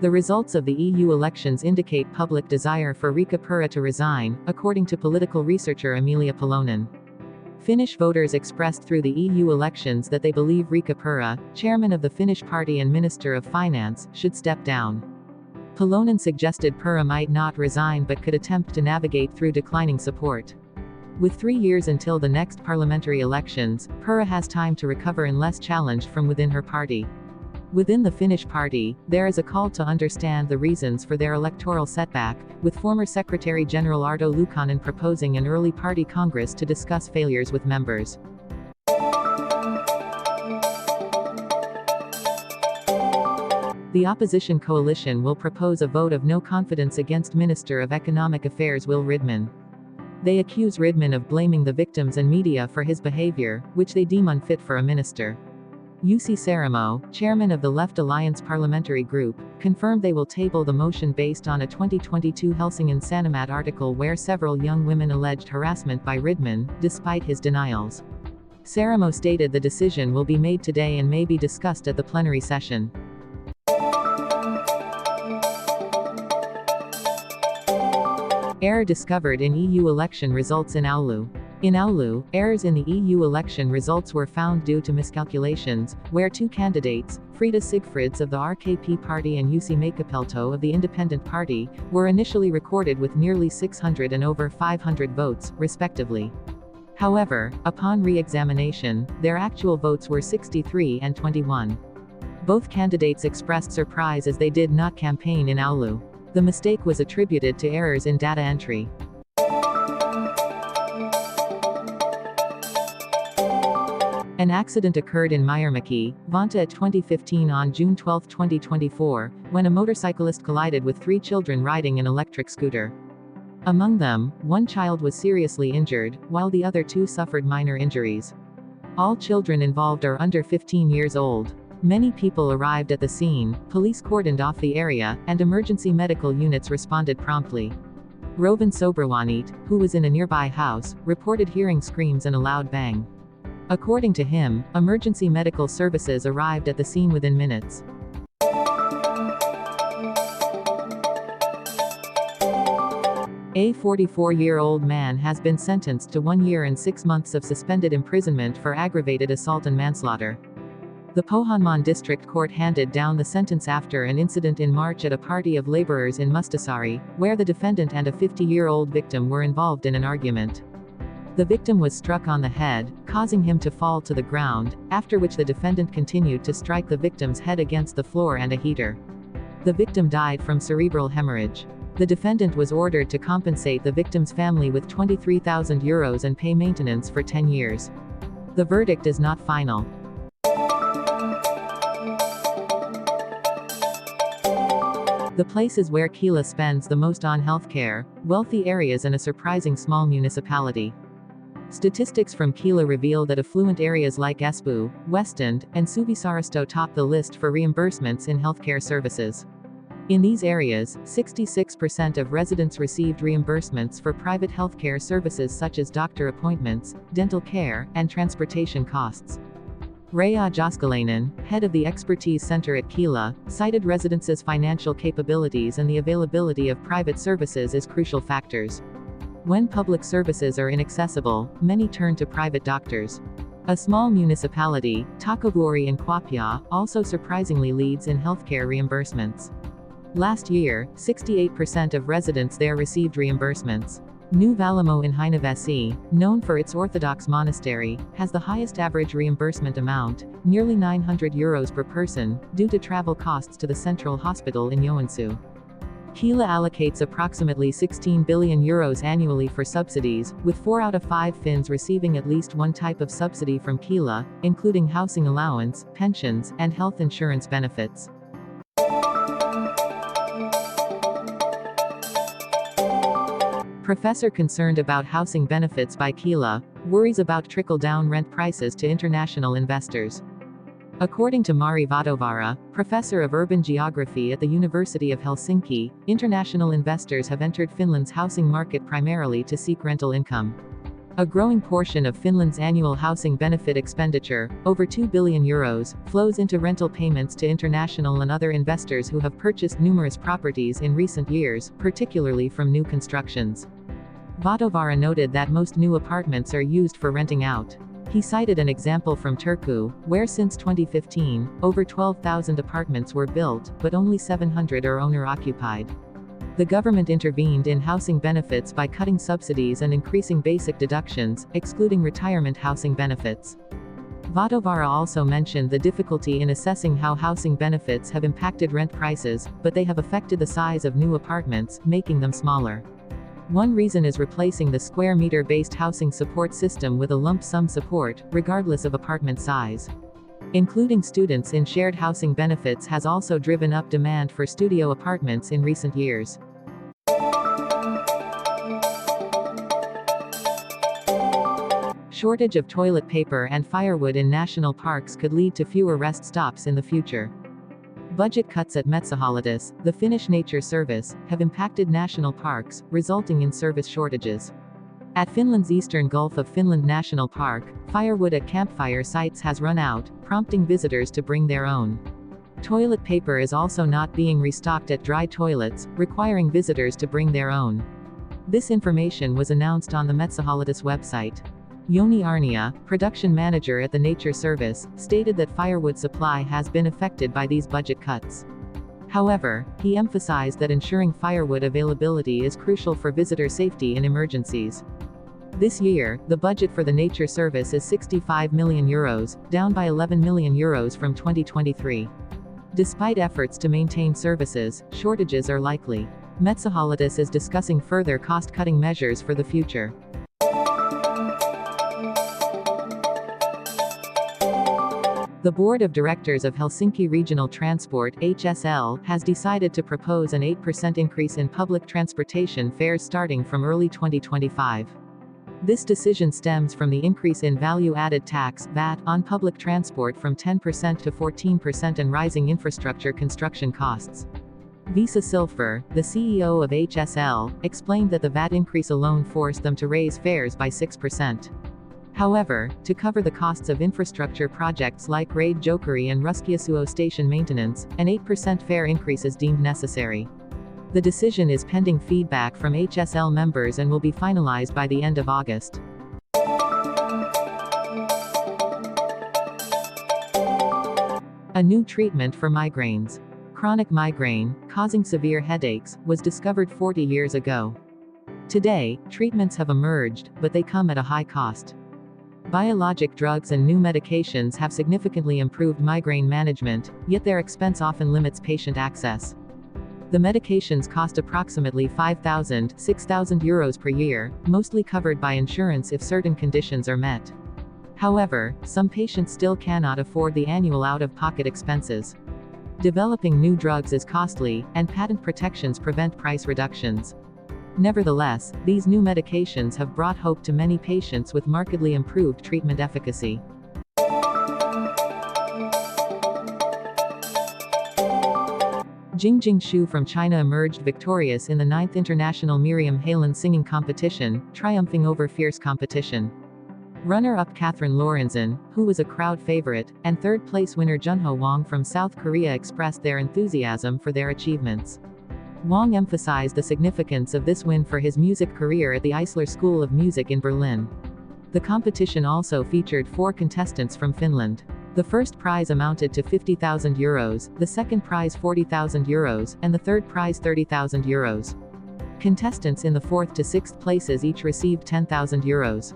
The results of the EU elections indicate public desire for Riikka Purra to resign, according to political researcher Emilia Palonen. Finnish voters expressed through the EU elections that they believe Riikka Purra, chairman of the Finnish party and Minister of Finance, should step down. Palonen suggested Purra might not resign but could attempt to navigate through declining support. With 3 years until the next parliamentary elections, Purra has time to recover unless challenged from within her party. Within the Finnish party, there is a call to understand the reasons for their electoral setback, with former Secretary-General Arto Luukkonen proposing an early party congress to discuss failures with members. The opposition coalition will propose a vote of no confidence against Minister of Economic Affairs Wille Rydman. They accuse Rydman of blaming the victims and media for his behavior, which they deem unfit for a minister. Jussi Saramo, chairman of the Left Alliance parliamentary group, confirmed they will table the motion based on a 2022 Helsingin Sanomat article where several young women alleged harassment by Rydman, despite his denials. Saramo stated the decision will be made today and may be discussed at the plenary session. Error discovered in EU election results in Oulu. In Oulu, errors in the EU election results were found due to miscalculations, where 2 candidates, Frida Sigfrids of the RKP party and Jussi Meikkapelto of the Independent Party, were initially recorded with nearly 600 and over 500 votes, respectively. However, upon re-examination, their actual votes were 63 and 21. Both candidates expressed surprise as they did not campaign in Oulu. The mistake was attributed to errors in data entry. An accident occurred in Myyrmäki, Vantaa at 2015 on June 12, 2024, when a motorcyclist collided with 3 children riding an electric scooter. Among them, 1 child was seriously injured, while the other 2 suffered minor injuries. All children involved are under 15 years old. Many people arrived at the scene, police cordoned off the area, and emergency medical units responded promptly. Rovan Sobrawanit, who was in a nearby house, reported hearing screams and a loud bang. According to him, emergency medical services arrived at the scene within minutes. A 44-year-old man has been sentenced to 1 year and 6 months of suspended imprisonment for aggravated assault and manslaughter. The Pohjanmaan District Court handed down the sentence after an incident in March at a party of laborers in Mustasaari, where the defendant and a 50-year-old victim were involved in an argument. The victim was struck on the head, causing him to fall to the ground, after which the defendant continued to strike the victim's head against the floor and a heater. The victim died from cerebral hemorrhage. The defendant was ordered to compensate the victim's family with €23,000 and pay maintenance for 10 years. The verdict is not final. The places where Kela spends the most on healthcare, wealthy areas and a surprising small municipality. Statistics from Kela reveal that affluent areas like Espoo, Westend, and Suvisaaristo top the list for reimbursements in healthcare services. In these areas, 66% of residents received reimbursements for private healthcare services such as doctor appointments, dental care, and transportation costs. Raya Jaskalainen, head of the Expertise Center at Kela, cited residents' financial capabilities and the availability of private services as crucial factors. When public services are inaccessible, many turn to private doctors. A small municipality, Takavuori in Kuopio, also surprisingly leads in healthcare reimbursements. Last year, 68% of residents there received reimbursements. New Valamo in Heinävesi, known for its Orthodox monastery, has the highest average reimbursement amount, nearly €900 per person, due to travel costs to the central hospital in Joensuu. Kela allocates approximately €16 billion annually for subsidies, with 4 out of 5 Finns receiving at least one type of subsidy from Kela, including housing allowance, pensions, and health insurance benefits. Professor concerned about housing benefits by Kela, worries about trickle-down rent prices to international investors. According to Mari Vadovara, professor of urban geography at the University of Helsinki, international investors have entered Finland's housing market primarily to seek rental income. A growing portion of Finland's annual housing benefit expenditure, over €2 billion, flows into rental payments to international and other investors who have purchased numerous properties in recent years, particularly from new constructions. Vatovara noted that most new apartments are used for renting out. He cited an example from Turku, where since 2015, over 12,000 apartments were built, but only 700 are owner-occupied. The government intervened in housing benefits by cutting subsidies and increasing basic deductions, excluding retirement housing benefits. Vatovara also mentioned the difficulty in assessing how housing benefits have impacted rent prices, but they have affected the size of new apartments, making them smaller. One reason is replacing the square meter-based housing support system with a lump sum support, regardless of apartment size. Including students in shared housing benefits has also driven up demand for studio apartments in recent years. Shortage of toilet paper and firewood in national parks could lead to fewer rest stops in the future. Budget cuts at Metsähallitus, the Finnish nature service, have impacted national parks, resulting in service shortages. At Finland's Eastern Gulf of Finland National Park, firewood at campfire sites has run out, prompting visitors to bring their own. Toilet paper is also not being restocked at dry toilets, requiring visitors to bring their own. This information was announced on the Metsähallitus website. Joni Arnia, production manager at the Nature Service, stated that firewood supply has been affected by these budget cuts. However, he emphasized that ensuring firewood availability is crucial for visitor safety in emergencies. This year, the budget for the Nature Service is €65 million, down by €11 million from 2023. Despite efforts to maintain services, shortages are likely. Metsähallitus is discussing further cost-cutting measures for the future. The Board of Directors of Helsinki Regional Transport (HSL) has decided to propose an 8% increase in public transportation fares starting from early 2025. This decision stems from the increase in value-added tax (VAT) on public transport from 10% to 14% and rising infrastructure construction costs. Vesa Silfer, the CEO of HSL, explained that the VAT increase alone forced them to raise fares by 6%. However, to cover the costs of infrastructure projects like Raide Jokeri and Ruskiasuo station maintenance, an 8% fare increase is deemed necessary. The decision is pending feedback from HSL members and will be finalized by the end of August. A new treatment for migraines. Chronic migraine, causing severe headaches, was discovered 40 years ago. Today, treatments have emerged, but they come at a high cost. Biologic drugs and new medications have significantly improved migraine management, yet their expense often limits patient access. The medications cost approximately €5,000–6,000 per year, mostly covered by insurance if certain conditions are met. However, some patients still cannot afford the annual out-of-pocket expenses. Developing new drugs is costly, and patent protections prevent price reductions. Nevertheless, these new medications have brought hope to many patients with markedly improved treatment efficacy. Jingjing Xu from China emerged victorious in the 9th International Miriam Halen Singing Competition, triumphing over fierce competition. Runner-up Catherine Lorenzen, who was a crowd favorite, and third-place winner Junho Wang from South Korea expressed their enthusiasm for their achievements. Wang emphasized the significance of this win for his music career at the Eisler School of Music in Berlin. The competition also featured 4 contestants from Finland. The first prize amounted to €50,000, the second prize €40,000, and the third prize €30,000. Contestants in the 4th to 6th places each received €10,000.